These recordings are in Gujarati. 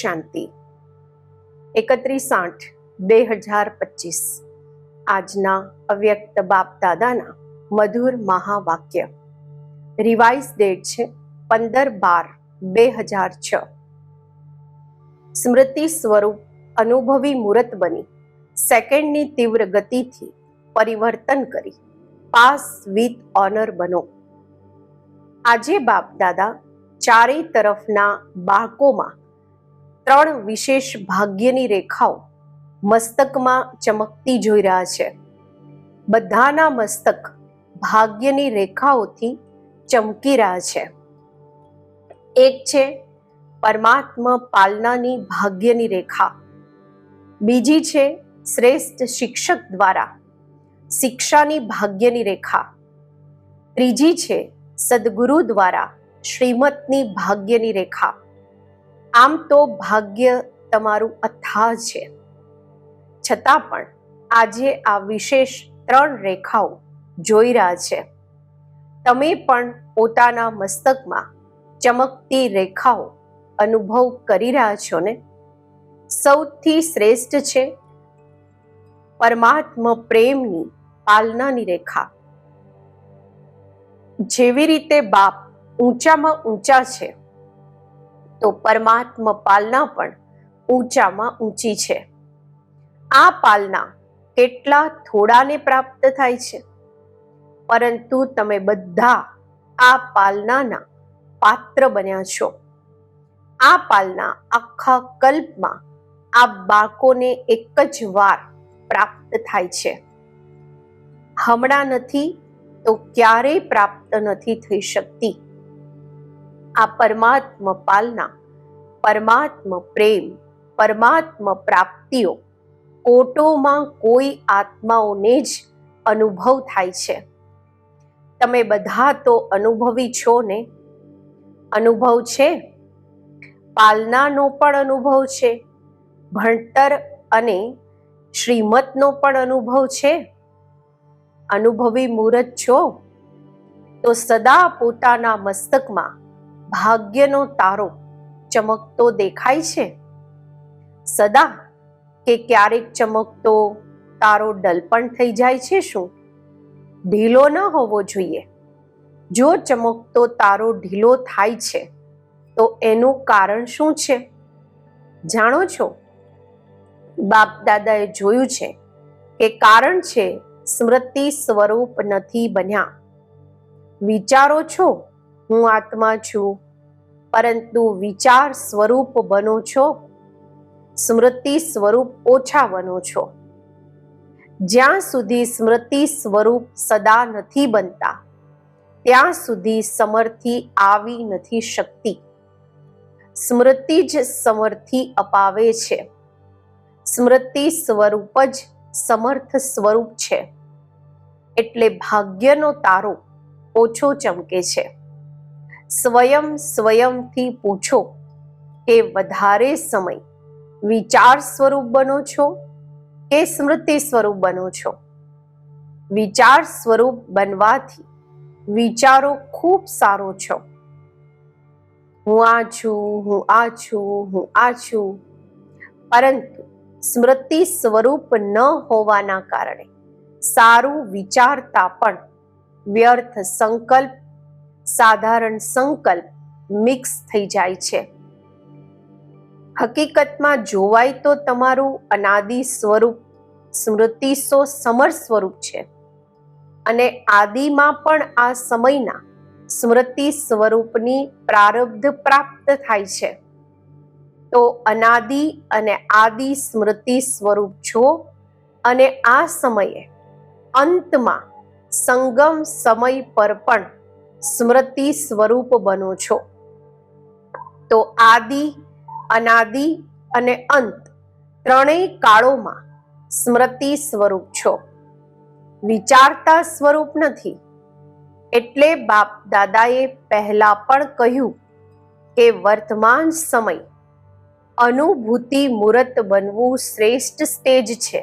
શાંતિ 31/8/2025 આજના અવ્યક્ત બાપ દાદાના મધુર મહાવાક્ય. રિવાઇઝ ડેટ છે 15/12/2006. સ્મૃતિ સ્વરૂપ અનુભવી મૂર્ત બની સેકન્ડની તીવ્ર ગતિથી પરિવર્તન કરી પાસ વિથ ઓનર બનો. આજે બાપ દાદા ચારે તરફના બાળકોમાં 3 વિશેષ ભાગ્યની રેખાઓ મસ્તકમાં ચમકતી જોઈ રહ્યા છે. બધાના મસ્તક ભાગ્યની રેખાઓથી ચમકી રહ્યા છે. એક છે પરમાત્મા પાલનાની ભાગ્યની રેખા, બીજી છે શ્રેષ્ઠ શિક્ષક દ્વારા શિક્ષાની ભાગ્યની રેખા, ત્રીજી છે સદગુરુ દ્વારા શ્રીમતની ભાગ્યની રેખા. આમ તો ભાગ્ય તમારું અથાહ છે, છતાં પણ આજે આ વિશેષ 3 રેખાઓ જોઈ રહ્યા છે. તમે પણ પોતાના મસ્તકમાં ચમકતી રેખાઓ અનુભવ કરી રહ્યા છો ને? સૌથી શ્રેષ્ઠ છે પરમાત્મા પ્રેમની પાલનાની રેખા. જેવી રીતે બાપ ઊંચામાં ઊંચા છે, તો પરમાત્મા પાલના પણ ઊંચામાં ઊંચી છે. આ પાલના કેટલા થોડાને પ્રાપ્ત થાય છે, પરંતુ તમે બધા આ પાલનાના પાત્ર બન્યા છો. આ પાલના આખા કલ્પમાં આ બાળકોને એક જ વાર પ્રાપ્ત થાય છે. હમણાં નથી તો ક્યારેય પ્રાપ્ત નથી થઈ શકતી. આ પરમાત્મા પાલના, પરમાત્મા પ્રેમ, પરમાત્મા પ્રાપ્તિઓ કોટોમાં કોઈ આત્માઓને જ અનુભવ થાય છે. તમે બધા તો અનુભવી છો ને? અનુભવ છે, પાલનાનો પણ અનુભવ છે, ભણતર અને શ્રીમતનો પણ અનુભવ છે. અનુભવી મૂર્ત છો તો સદા પોતાના મસ્તકમાં ભાગ્યનો તારો ચમકતો દેખાય છે. સદા કે ક્યારેક ચમકતો તારો ડલ પણ થઈ જાય છે? શું ઢીલો ન હોવો જોઈએ? જો ચમકતો તારો ઢીલો થાય છે તો એનું કારણ શું છે જાણો છો? બાપ દાદાએ જોયું છે કે કારણ છે સ્મૃતિ સ્વરૂપ નથી બન્યા. વિચારો છો હું આત્મા છું, પરંતુ વિચાર સ્વરૂપ બનો છો, સ્મૃતિ સ્વરૂપ ઓછા બનો છો. જ્યાં સુધી સ્મૃતિ સ્વરૂપ સદા નથી બનતા ત્યાં સુધી સમર્થિ આવી નથી શકતી. સ્મૃતિ જ સમર્થિ અપાવે છે. સ્મૃતિ સ્વરૂપ જ સમર્થ સ્વરૂપ છે. એટલે ભાગ્યનો તારો ઓછો ચમકે છે. સ્વયંથી પૂછો કે વધારે સમય વિચાર સ્વરૂપ બનો છો કે સ્મૃતિ સ્વરૂપ બનો છો? વિચાર સ્વરૂપ બનવાથી વિચારો ખૂબ સારો છો. હું આ છું, હું આ છું, હું આ છું. પરંતુ સ્મૃતિ સ્વરૂપ ન હોવાના કારણે સારું વિચારતા પણ વ્યર્થ સંકલ્પ, સાધારણ સંકલ્પ મિક્સ થઈ જાય છે. હકીકતમાં જોવાય તો તમારું અનાદિ સ્વરૂપ સ્મૃતિ સમર સ્વરૂપ છે, અને આદિમાં પણ આ સમયના સ્મૃતિ સ્વરૂપની પ્રારબ્ધ પ્રાપ્ત થાય છે. તો અનાદિ અને આદિ સ્મૃતિ સ્વરૂપ છો, અને આ સમયે અંતમાં સંગમ સમય પર પણ સ્મૃતિ સ્વરૂપ બનો છો. તો આદિ, અનાદિ અને અંત ત્રણેય કાળોમાં સ્મૃતિ સ્વરૂપ છો, વિચારતા સ્વરૂપ નથી. એટલે બાપ દાદાએ પહેલા પણ કહ્યું કે વર્તમાન સમય અનુભૂતિ મૂર્ત બનવું શ્રેષ્ઠ સ્ટેજ છે.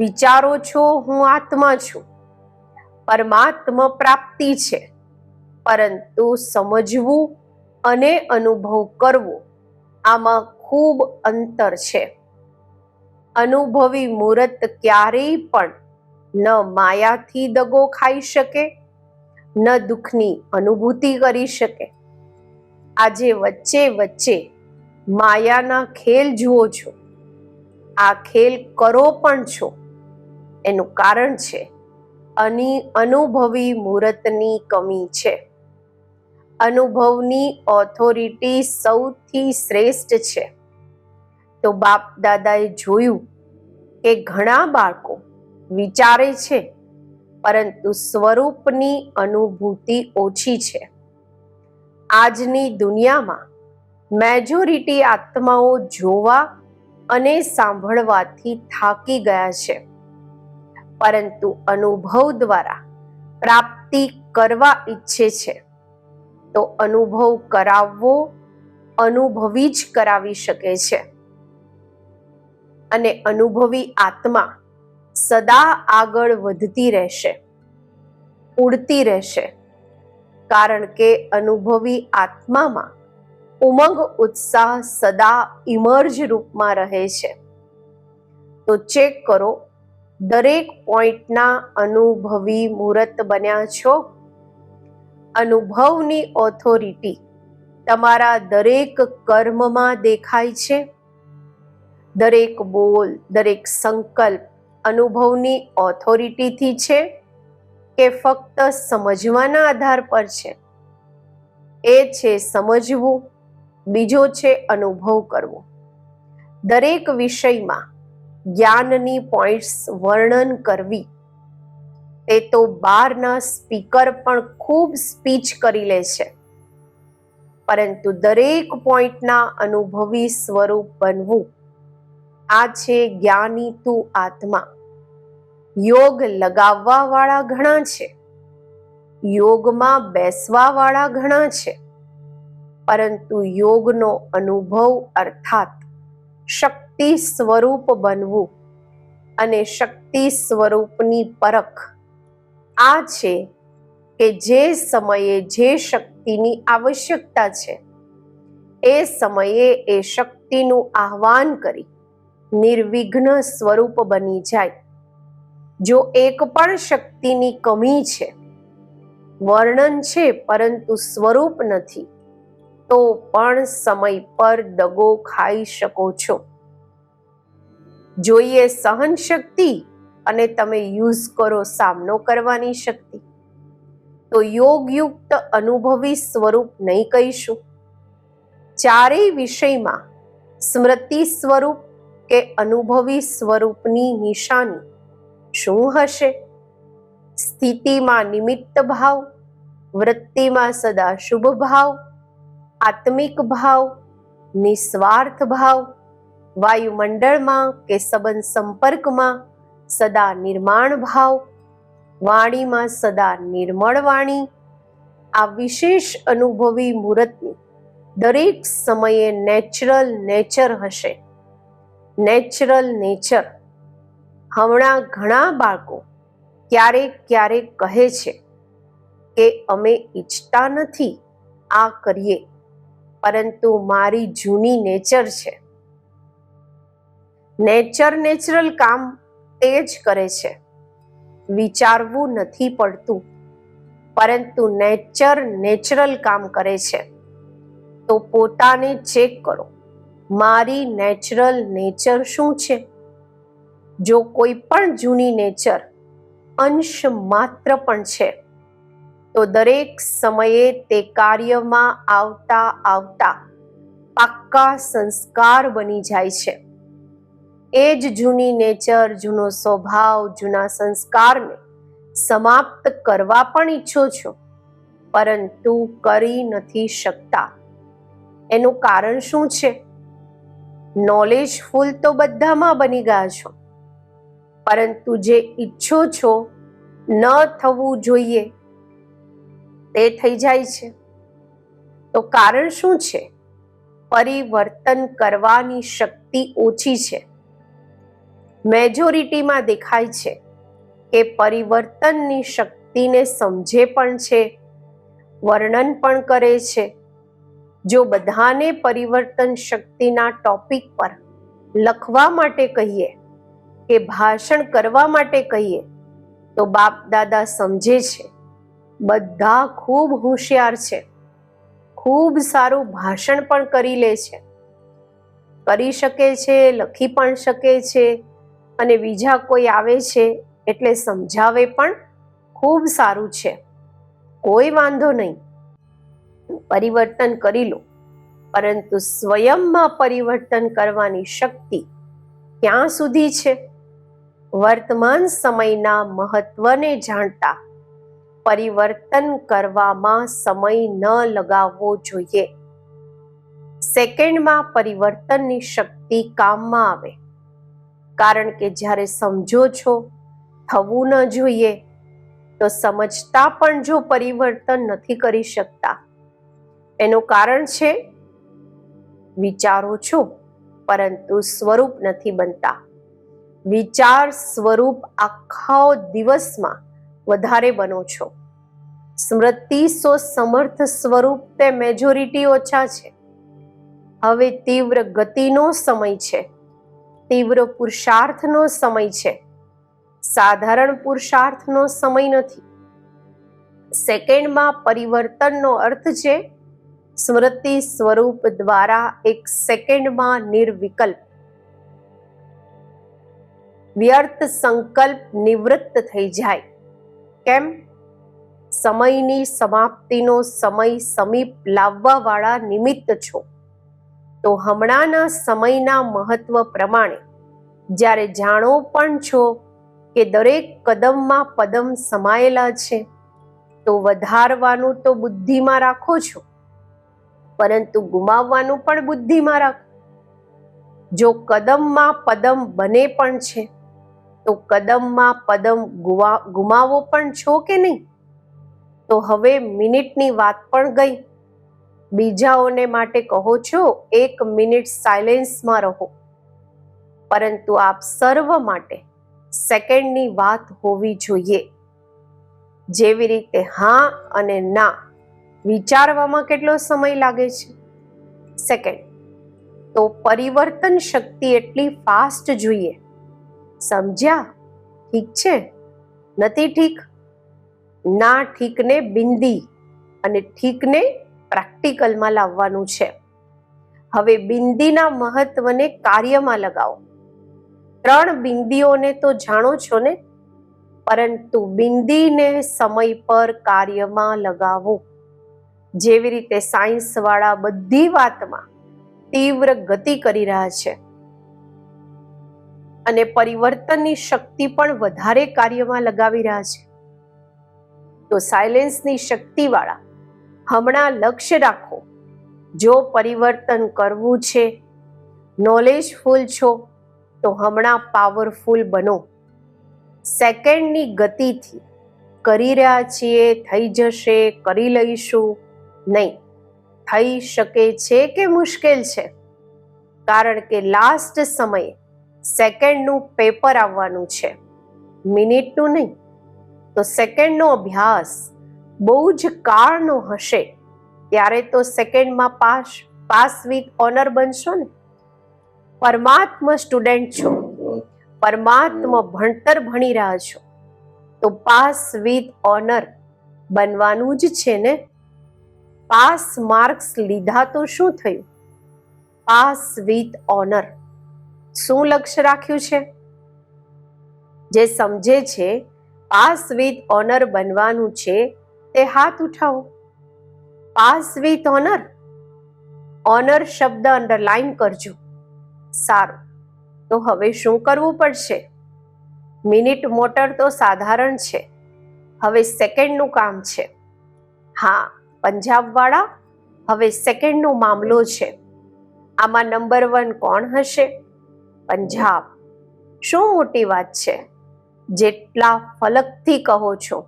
વિચારો છો હું આત્મા છું, પરમાત્મા પ્રાપ્તિ છે, પરંતુ સમજવું અને અનુભવ કરવો આમાં ખૂબ અંતર છે. અનુભવી મૂર્ત ક્યારેય પણ ન માયાથી દગો ખાઈ શકે, ન દુઃખની અનુભૂતિ કરી શકે. આજે વચ્ચે વચ્ચે માયાના ખેલ જુઓ છો. આ ખેલ કરો પણ છો. એનું કારણ છે અનુભવી મૂર્તની કમી છે. અનુભવની ઓથોરિટી સૌથી શ્રેષ્ઠ છે. તો બાપ દાદાએ જોયું કે ઘણા બાળકો વિચારે છે પરંતુ સ્વરૂપની અનુભૂતિ ઓછી છે. આજની દુનિયામાં મેજોરિટી આત્માઓ જોવા અને સાંભળવાથી થાકી ગયા છે, પરંતુ અનુભવ દ્વારા પ્રાપ્તિ કરવા ઈચ્છે છે. તો અનુભવ કરાવવો અનુભવી જ કરાવી શકે છે. અને અનુભવી આત્મા સદા આગળ વધતી રહેશે, ઉડતી રહેશે, કારણ કે અનુભવી આત્મામાં ઉમંગ ઉત્સાહ સદા ઇમર્જ રૂપમાં રહે છે. તો ચેક કરો, દરેક પોઈન્ટના અનુભવી મૂર્ત બન્યા છો. અનુભવની ઓથોરિટી તમારા દરેક કર્મમાં દેખાય છે. દરેક બોલ, દરેક સંકલ્પ અનુભવની ઓથોરિટીથી છે કે ફક્ત સમજવાના આધાર પર છે? એ છે સમજવું, બીજો છે અનુભવ કરવો. દરેક વિષયમાં જ્ઞાનની પોઈન્ટ્સ વર્ણન કરવી, તે તો બહારના સ્પીકર પણ ખૂબ સ્પીચ કરી લે છે, પરંતુ દરેક પોઈન્ટના અનુભવી સ્વરૂપ બનવું, આ છે જ્ઞાની તું આત્મા. યોગ લગાવવા વાળા ઘણા છે, યોગમાં બેસવા વાળા ઘણા છે, પરંતુ યોગનો અનુભવ અર્થાત શક્તિ સ્વરૂપ બનવું અને શક્તિ સ્વરૂપની પરખ, આ છે કે જે સમયે જે શક્તિની આવશ્યકતા છે એ સમયે એ શક્તિનું આહ્વાન કરી નિર્વિઘ્ન સ્વરૂપ બની જાય. જો એક પણ શક્તિની કમી છે, વર્ણન છે પરંતુ સ્વરૂપ નથી, તો પણ સમય પર દગો ખાઈ શકો છો. જોઈએ સહન શક્તિ અને તમે યુઝ કરો સામનો કરવાની શક્તિ. તો યોગયુક્ત અનુભવી સ્વરૂપ નહીં કહીશું. ચારેય વિષયમાં સ્મૃતિ સ્વરૂપ કે અનુભવી સ્વરૂપની નિશાની શું હશે? સ્થિતિમાં નિમિત્ત ભાવ, વૃત્તિમાં સદા શુભ ભાવ, આત્મિક ભાવ, નિસ્વાર્થ ભાવ, વાયુમંડળમાં કે સંબંધ સંપર્કમાં સદા નિર્માણ ભાવ, વાણીમાં સદા નિર્મળ વાણી. આ વિશેષ અનુભવી મૂર્તની દરેક સમયે નેચરલ નેચર હશે. Natural nature. હમણાં ઘણા બાળકો ક્યારેક ક્યારેક કહે છે કે અમે ઈચ્છતા નથી આ કરીએ, પરંતુ મારી જૂની નેચર છે. નેચરલ કામ તે જ કરે છે. વિચારવું નથી પડતું, પરંતુ નેચરલ કામ કરે છે. તો પોતાને ચેક કરો, મારી નેચરલ નેચર શું છે? જો કોઈ પણ જૂની નેચર અંશ માત્ર પણ છે, તો દરેક સમયે તે કાર્યમાં આવતા આવતા પાક્કા સંસ્કાર બની જાય છે. એ જ જૂની નેચર, જૂનો સ્વભાવ, જૂના સંસ્કારને સમાપ્ત કરવા પણ ઈચ્છો છો, પરંતુ કરી નથી શકતા. એનું કારણ શું છે? નોલેજફુલ તો બધામાં બની ગયા છો, પરંતુ જે ઈચ્છો છો ન થવું જોઈએ તે થઈ જાય છે. તો કારણ શું છે? પરિવર્તન કરવાની શક્તિ ઓછી છે. મેજોરિટીમાં દેખાય છે કે પરિવર્તનની શક્તિને સમજે પણ છે, વર્ણન પણ કરે છે, જો બધાને પરિવર્તન શક્તિના ટોપિક પર લખવા માટે કહીએ કે ભાષણ કરવા માટે કહીએ તો બાપ દાદા સમજે છે બધા ખૂબ હોશિયાર છે, ખૂબ સારું ભાષણ પણ કરી લે છે, કરી શકે છે, લખી પણ શકે છે, અને બીજા કોઈ આવે છે એટલે સમજાવે પણ ખૂબ સારું છે, કોઈ વાંધો નહીં, પરિવર્તન કરી લો. પરંતુ સ્વયંમાં પરિવર્તન કરવાની શક્તિ ક્યાં સુધી છે? વર્તમાન સમયના મહત્વને જાણતા પરિવર્તન કરવામાં સમય ન લગાવવો જોઈએ. સેકન્ડમાં પરિવર્તનની શક્તિ કામમાં આવે, કારણ કે જ્યારે સમજો છો થવું ન જોઈએ તો સમજતા પણ જો પરિવર્તન નથી કરી શકતા, એનું કારણ છે વિચારો છો પરંતુ સ્વરૂપ નથી બનતા. વિચાર સ્વરૂપ આખા દિવસમાં વધારે બનો છો. સ્મૃતિ સમર્થ સ્વરૂપ તે મેજોરિટી ઓછા છે. હવે તીવ્ર ગતિનો સમય છે, તીવ્ર પુરુષાર્થનો સમય છે, સાધારણ પુરુષાર્થનો સમય નથી. સેકન્ડમાં પરિવર્તનનો અર્થ છે સ્મૃતિ સ્વરૂપ દ્વારા એક સેકન્ડમાં નિર્વિકલ્પ વ્યર્થ સંકલ્પ નિવૃત્ત થઈ જાય. કેમ? સમયની સમાપ્તિનો સમય સમીપ લાવવા વાળા નિમિત્ત છો. તો હમણાંના સમયના મહત્વ પ્રમાણે જ્યારે જાણો પણ છો કે દરેક કદમમાં પદમ સમાયેલા છે, તો વધારવાનું તો બુદ્ધિમાં રાખો છો, પરંતુ ગુમાવવાનું પણ બુદ્ધિમાં રાખો. જો કદમમાં પદમ બને પણ છે તો કદમમાં પદમ ગુમાવો પણ છો કે નહીં? તો હવે મિનિટની વાત પણ ગઈ. બીજાઓને માટે કહો છો 1 મિનિટ સાયલેન્સમાં રહો, પરંતુ આપ સર્વ માટે સેકન્ડની વાત હોવી જોઈએ. જેવી રીતે હા અને ના વિચારવામાં કેટલો સમય લાગે છે? સેકન્ડ. તો પરિવર્તન શક્તિ એટલી ફાસ્ટ જોઈએ. સમજ્યા? ઠીક છે? નથી ઠીક? ના ઠીકને બિંદી અને ઠીકને પ્રેક્ટિકલમાં લાવવાનું છે. હવે બિંદીના મહત્વને કાર્યમાં લગાવો. 3 બિંદીઓને તો જાણો છો ને, પરંતુ બિંદીને સમય પર કાર્યમાં લગાવો. જેવી રીતે સાયન્સ વાળા બધી વાતમાં તીવ્ર ગતિ કરી રહ્યા છે અને પરિવર્તનની શક્તિ પણ વધારે કાર્યમાં લગાવી રહ્યા છે, તો સાયલેન્સની શક્તિ વાળા હમણાં લક્ષ્ય રાખો. જો પરિવર્તન કરવું છે, નોલેજફુલ છો, તો હમણાં પાવરફુલ બનો. સેકન્ડની ગતિથી કરી રહ્યા છીએ, થઈ જશે, કરી લઈશું, નહીં. થઈ શકે છે કે મુશ્કેલ છે? કારણ કે લાસ્ટ સમયે સેકન્ડનું પેપર આવવાનું છે, મિનિટનું નહીં. તો સેકન્ડનો અભ્યાસ બહુ જ કાળનો હશે, ત્યારે તો સેકન્ડમાં પાસ વિથ ઓનર બનશો ને. પરમાત્મા સ્ટુડન્ટ છો, પરમાત્મા ભણતર ભણી રહ્યા છો, તો પાસ વિથ ઓનર બનવાનું જ છે ને. પાસ માર્ક્સ લીધા તો શું થયું? Pass with honour. શું લક્ષ્ય રાખ્યું છે? જે સમજે છે પાસ વિથ ઓનર બનવાનું છે તે હાથ ઉઠાવો. Pass with honour. ઓનર શબ્દ અંડરલાઈન કરજો. સારું, તો હવે શું કરવું પડશે? મિનિટ મોટર તો સાધારણ છે, હવે સેકન્ડનું કામ છે. હા, પંજાબ વાળા, હવે સેકન્ડનો મામલો છે. આમાં નંબર 1 કોણ હશે? પંજાબ. શું મોટી વાત છે? જેટલા ફલકથી કહો છો,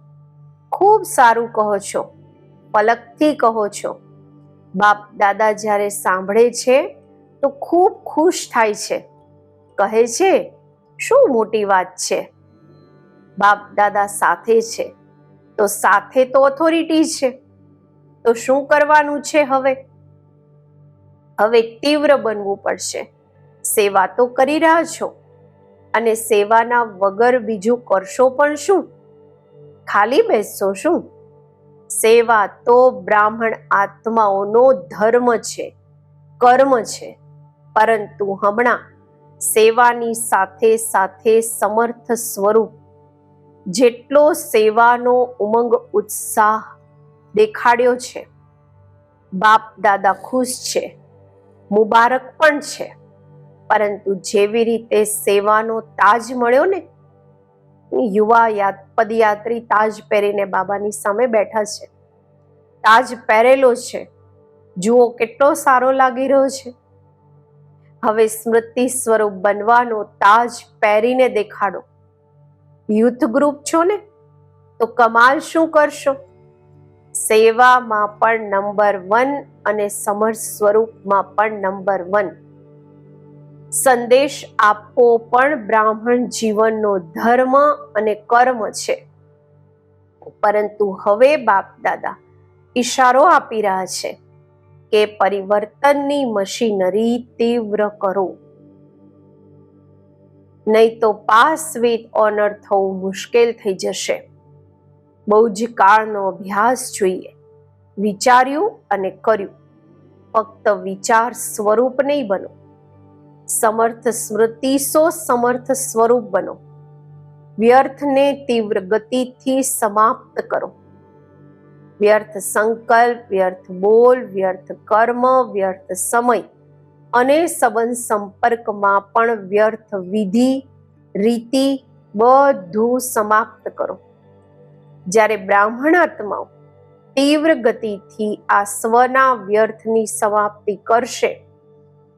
ખૂબ સારું કહો છો, ફલકથી કહો છો. બાપ દાદા જ્યારે સાંભળે છે તો ખૂબ ખુશ થાય છે, કહે છે શું મોટી વાત છે. બાપ દાદા સાથે છે તો સાથે તો ઓથોરિટી છે. તો શું કરવાનું છે હવે? હવે તીવ્ર બનવું પડશે. સેવા તો કરી રહ્યા છો, અને સેવાના વગર બીજું કરશો પણ શું? ખાલી બેસશો શું? સેવા તો બ્રાહ્મણ આત્માઓનો ધર્મ છે, કર્મ છે. પરંતુ હમણાં સેવાની સાથે સાથે સમર્થ સ્વરૂપ જેટલો સેવાનો ઉમંગ ઉત્સાહ દેખાડ્યો છે, બાપ દાદા ખુશ છે, મુબારક પણ છે. પરંતુ જેવી રીતે સેવાનો તાજ મળ્યો ને, યુવા પદયાત્રી તાજ પહેરીને બાબાની સામે બેઠા છે. તાજ પહેરેલો છે, જુઓ કેટલો સારો લાગી રહ્યો છે. હવે સ્મૃતિ સ્વરૂપ બનવાનો તાજ પહેરીને દેખાડો. યુથ ગ્રુપ છો ને, તો કમાલ શું કરશો? સેવામાં પણ નંબર 1 અને સમર્થ સ્વરૂપમાં પણ નંબર 1. સંદેશ આપવો પણ બ્રાહ્મણ જીવનનો ધર્મ અને કર્મ છે. પરંતુ હવે બાપ દાદા ઈશારો આપી રહ્યા છે કે પરિવર્તનની મશીનરી તીવ્ર કરો, નહીં તો પાસ વિથ ઓનર થવું મુશ્કેલ થઈ જશે. બહુ જ કાળનો અભ્યાસ જોઈએ. વિચાર્યું અને કર્યું. ફક્ત વિચાર સ્વરૂપ નહીં બનો. સમર્થ સ્મૃતિ સમર્થ સ્વરૂપ બનો. વ્યર્થને તીવ્ર ગતિથી સમાપ્ત કરો. વ્યર્થ સંકલ્પ, વ્યર્થ બોલ, વ્યર્થ કર્મ, વ્યર્થ સમય અને સંબંધ સંપર્કમાં પણ વ્યર્થ વિધિ રીતિ બધું સમાપ્ત કરો. જ્યારે બ્રાહ્મણ આત્માઓ તીવ્ર ગતિથી આ સ્વના વ્યર્થની સમાપ્તિ કરશે,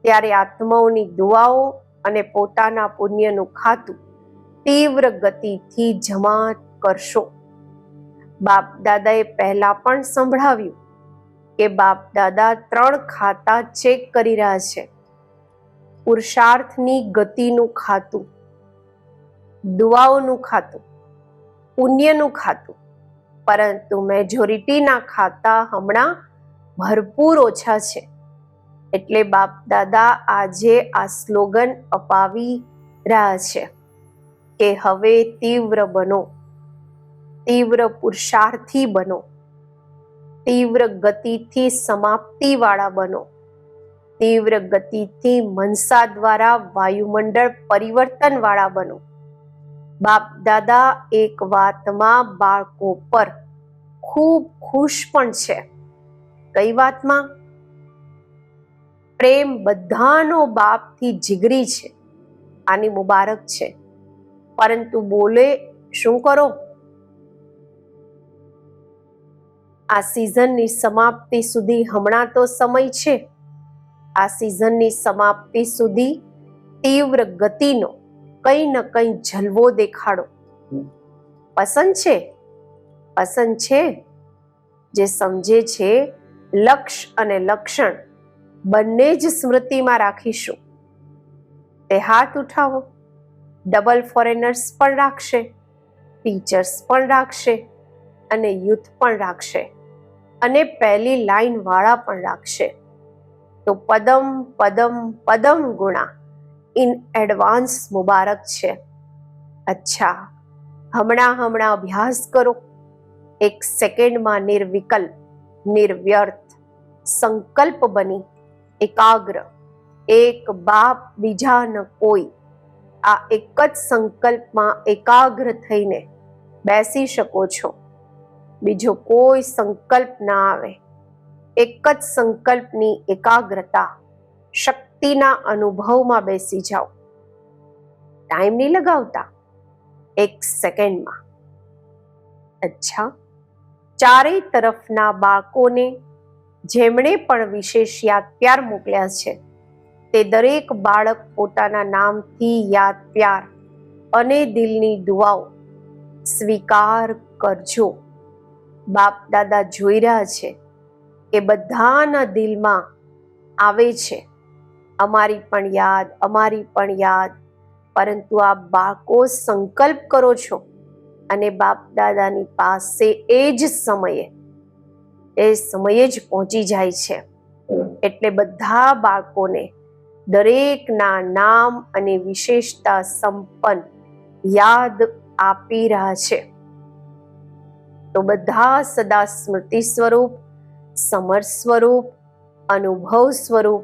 ત્યારે આત્માઓની દુઆઓ અને પોતાના પુણ્યનું ખાતું તીવ્ર ગતિથી જમા કરશો. બાપ દાદાએ પહેલા પણ સંભળાવ્યું કે બાપ દાદા 3 ખાતા ચેક કરી રહ્યા છે. પુરુષાર્થની ગતિનું ખાતું, દુઆઓનું ખાતું, પુણ્યનું ખાતું. પરંતુ મેજોરિટીના ખાતા હમણાં ભરપૂર ઓછા છે. એટલે બાપ દાદા આજે આ સ્લોગન અપાવી રહ્યા છે કે હવે તીવ્ર બનો, તીવ્ર પુરુષાર્થી બનો, તીવ્ર ગતિથી સમાપ્તિવાળા બનો, તીવ્ર ગતિથી મનસા દ્વારા વાયુમંડળ પરિવર્તનવાળા બનો. બાપ દાદા એક વાતમાં બાળકો પર ખૂબ ખુશ પણ છે. કઈ વાતમાં? પ્રેમ બધાનો બાપથી જીગરી છે. આની મુબારક છે. પરંતુ બોલે શું કરો? આ સિઝનની સમાપ્તિ સુધી હમણાં તો સમય છે. આ સિઝનની સમાપ્તિ સુધી તીવ્ર ગતિનો કંઈ ન કંઈ જલવો દેખાડો. પસંદ છે? પસંદ છે? જે સમજે છે લક્ષ્ય અને લક્ષણ બંને જ સ્મૃતિમાં રાખીશું તે હાથ ઉઠાવો. ડબલ ફોરેનર્સ પણ રાખશે, ટીચર્સ પણ રાખશે, અને યુથ પણ રાખશે, અને પહેલી લાઈન વાળા પણ રાખશે. તો પદમ પદમ પદમ ગુણા ઇન એડવાન્સ મુબારક છે. અચ્છા, હમણાં અભ્યાસ કરો. 1 સેકન્ડમાં નિર્વિકલ્પ, નિર્વ્યર્થ સંકલ્પ બની એકાગ્ર, એક બાપ બીજા ન કોઈ, આ એક જ સંકલ્પમાં એકાગ્ર થઈને બેસી શકો છો. બીજો કોઈ સંકલ્પ ના આવે. એક જ સંકલ્પની એકાગ્રતા, શક્તિના અનુભવમાં બેસી જાઓ. ટાઈમ નહીં લગાવતા, 1 સેકન્ડમાં. અચ્છા, ચારેય તરફના બાળકોને જેમણે પણ વિશેષ યાદ પ્યાર મોકલ્યા છે તે દરેક બાળક પોતાના નામથી યાદ પ્યાર અને દિલની દુઆઓ સ્વીકાર કરજો. બાપ દાદા જોઈ રહ્યા છે કે બધાના દિલમાં આવે છે અમારી પણ યાદ, અમારી પણ યાદ. પરંતુ આ બાળકો સંકલ્પ કરો છો અને બાપ દાદાની પાસે એ સમયે જ પહોંચી જાય છે. એટલે બધા બાળકોને દરેકના નામ અને વિશેષતા સંપન્ન યાદ આપી રહ્યા છે. તો બધા સદા સ્મૃતિ સ્વરૂપ, સમર સ્વરૂપ, અનુભવ સ્વરૂપ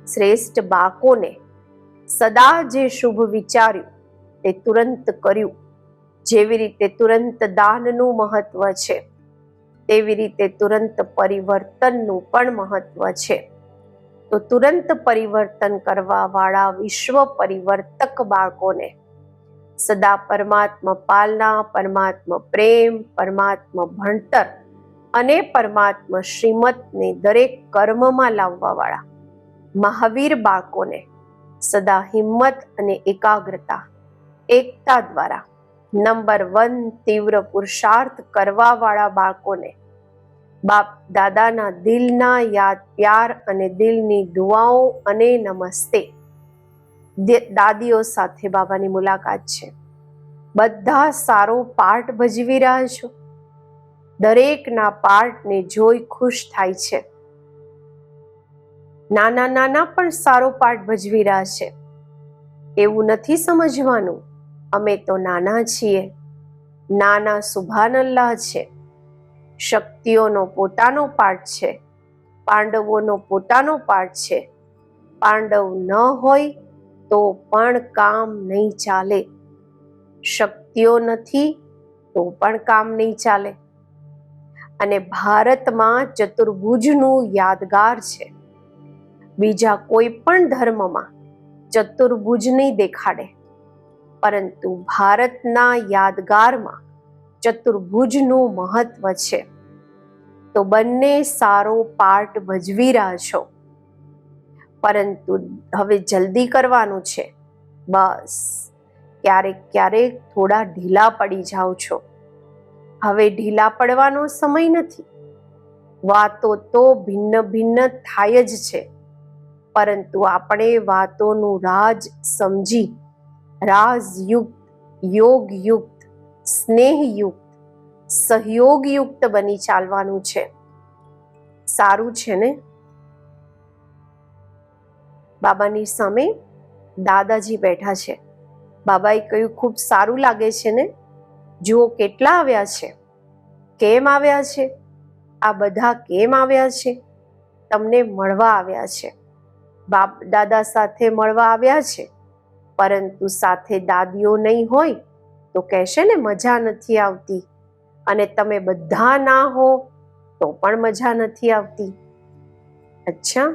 શ્રેષ્ઠ બાળકોને સદા જે શુભ વિચાર્યું તે તુરંત કર્યું. જેવી રીતે તુરંત દાનનું મહત્વ છે, તેવી રીતે તુરંત પરિવર્તનનું પણ મહત્વ છે. તો તુરંત પરિવર્તન કરવા વાળા વિશ્વ પરિવર્તક બાળકોને સદા પરમાત્મા પાલના, પરમાત્મા પ્રેમ, પરમાત્મા ભણતર અને પરમાત્મા શ્રીમતને દરેક કર્મમાં લાવવા વાળા મહાવીર બાળકોને સદા હિંમત અને એકાગ્રતા, એકતા દ્વારા નંબર 1 તીવ્ર પુરુષાર્થ કરવા વાળા બાળકોને બાપ દાદાના દિલના યાદ પ્યાર અને દિલની દુઆઓ અને નમસ્તે. દાદીઓ સાથે બાબાની મુલાકાત છે. બધા સારો પાર્ટ ભજવી રહ્યા છો. દરેકના પાર્ટને જોઈ ખુશ થાય છે. નાના નાના પણ સારો પાર્ટ ભજવી રહ્યા છે. એવું નથી સમજવાનું અમે તો નાના છીએ. નાના સુભાનલ્લાહ છે. શક્તિઓનો પોતાનો પાર્ટ છે, પાંડવોનો પોતાનો પાર્ટ છે. પાંડવ ન હોય તો પણ કામ નહીં ચાલે. શક્તિઓ નથી તો પણ કામ નહીં ચાલે. અને ભારતમાં ચતુર્ભુજનું યાદગાર છે. બીજા કોઈ પણ ધર્મમાં ચતુર્ભુજ નહીં દેખાડે, પરંતુ ભારતના યાદગારમાં ચતુર્ભુજનું મહત્વ છે. તો બંને સારો પાર્ટ ભજવી રહ્યા છો, પરંતુ હવે જલ્દી કરવાનું છે. બસ ક્યારેક ક્યારેક થોડા ઢીલા પડી જાઓ છો. હવે ઢીલા પડવાનો સમય નથી. વાતો તો ભિન્ન ભિન્ન થાય જ છે, પરંતુ આપણે વાતોનું રાજ સમજી રાજયુક્ત, યોગયુક્ત, સ્નેહયુક્ત, સહયોગયુક્ત બની ચાલવાનું છે. સારું છે ને? બાબાની સામે દાદાજી બેઠા છે. બાબાએ કહ્યું, ખૂબ સારું લાગે છે ને? જુઓ કેટલા આવ્યા છે. કેમ આવ્યા છે? આ બધા કેમ આવ્યા છે? તમને મળવા આવ્યા છે. બાપ દાદા સાથે મળવા આવ્યા છે, પરંતુ સાથે દાદીઓ નહીં હોય તો કહેશે ને મજા નથી આવતી. અને તમે બધા ના હો તો પણ મજા નથી આવતી. અચ્છા,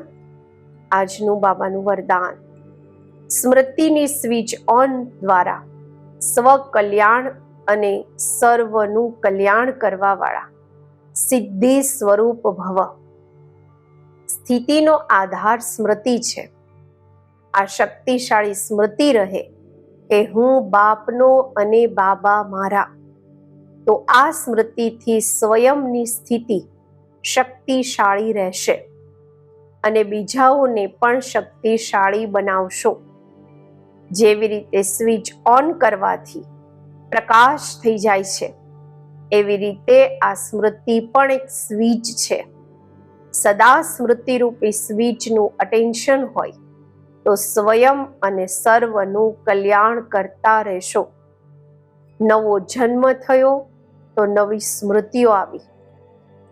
આજનું બાબાનું વરદાન: સ્મૃતિની સ્વિચ ઓન દ્વારા સ્વ કલ્યાણ અને સર્વનું કલ્યાણ કરવા વાળા સિદ્ધિ સ્વરૂપ ભવ. સ્થિતિનો આધાર સ્મૃતિ છે. આ શક્તિશાળી સ્મૃતિ રહે કે હું બાપનો અને બાબા મારા. તો આ સ્મૃતિથી સ્વયંની સ્થિતિ શક્તિશાળી રહેશે અને બીજાઓને પણ શક્તિશાળી બનાવશો. જેવી રીતે સ્વિચ ઓન કરવાથી પ્રકાશ થઈ જાય છે, એવી રીતે આ સ્મૃતિ પણ એક સ્વિચ છે. સદા સ્મૃતિરૂપી સ્વિચનું અટેન્શન હોય તો સ્વયં અને સર્વનું કલ્યાણ કરતા રહેશો. નવો જન્મ થયો તો નવી સ્મૃતિઓ આવી,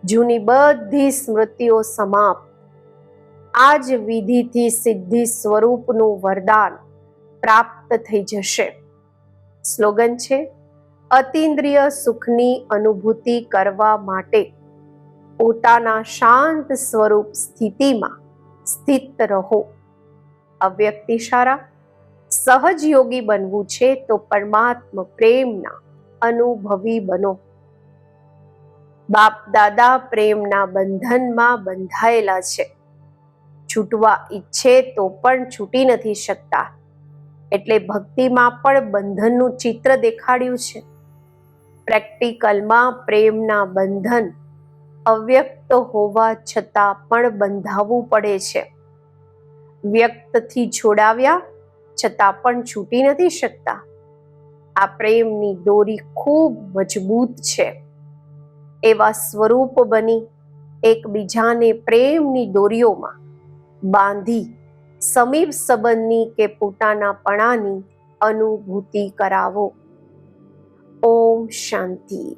જૂની બધી સ્મૃતિઓ સમાપ્ત. આ જ વિધિથી સિદ્ધિ સ્વરૂપનું વરદાન પ્રાપ્ત થઈ જશે. સ્લોગન છે: અતિન્દ્રિય સુખની અનુભૂતિ કરવા માટે પોતાના શાંત સ્વરૂપ સ્થિતિમાં સ્થિત રહો. અવ્યક્ત ઇશારા: સહજ યોગી બનવું છે તો પરમાત્મા પ્રેમના અનુભવી બનો. બાપ દાદા પ્રેમના બંધનમાં બંધાયેલા છે. છૂટવા ઈચ્છે તો પણ છૂટી નથી શકતા. એટલે ભક્તિમાં પણ બંધનનું ચિત્ર દેખાડ્યું છે. પ્રેક્ટિકલમાં પ્રેમના બંધન અવ્યક્ત હોવા છતાં પણ બંધાવવું પડે છે. વ્યક્તથી છોડાવ્યા છતાં પણ છૂટી નથી શકતા. આ પ્રેમની દોરી ખૂબ મજબૂત છે. એવા સ્વરૂપ બની એકબીજાને પ્રેમની દોરીઓમાં બાંધી સમીપ સંબંધની કે પોતાનાપણાની અનુભૂતિ કરાવો. ઓમ શાંતિ.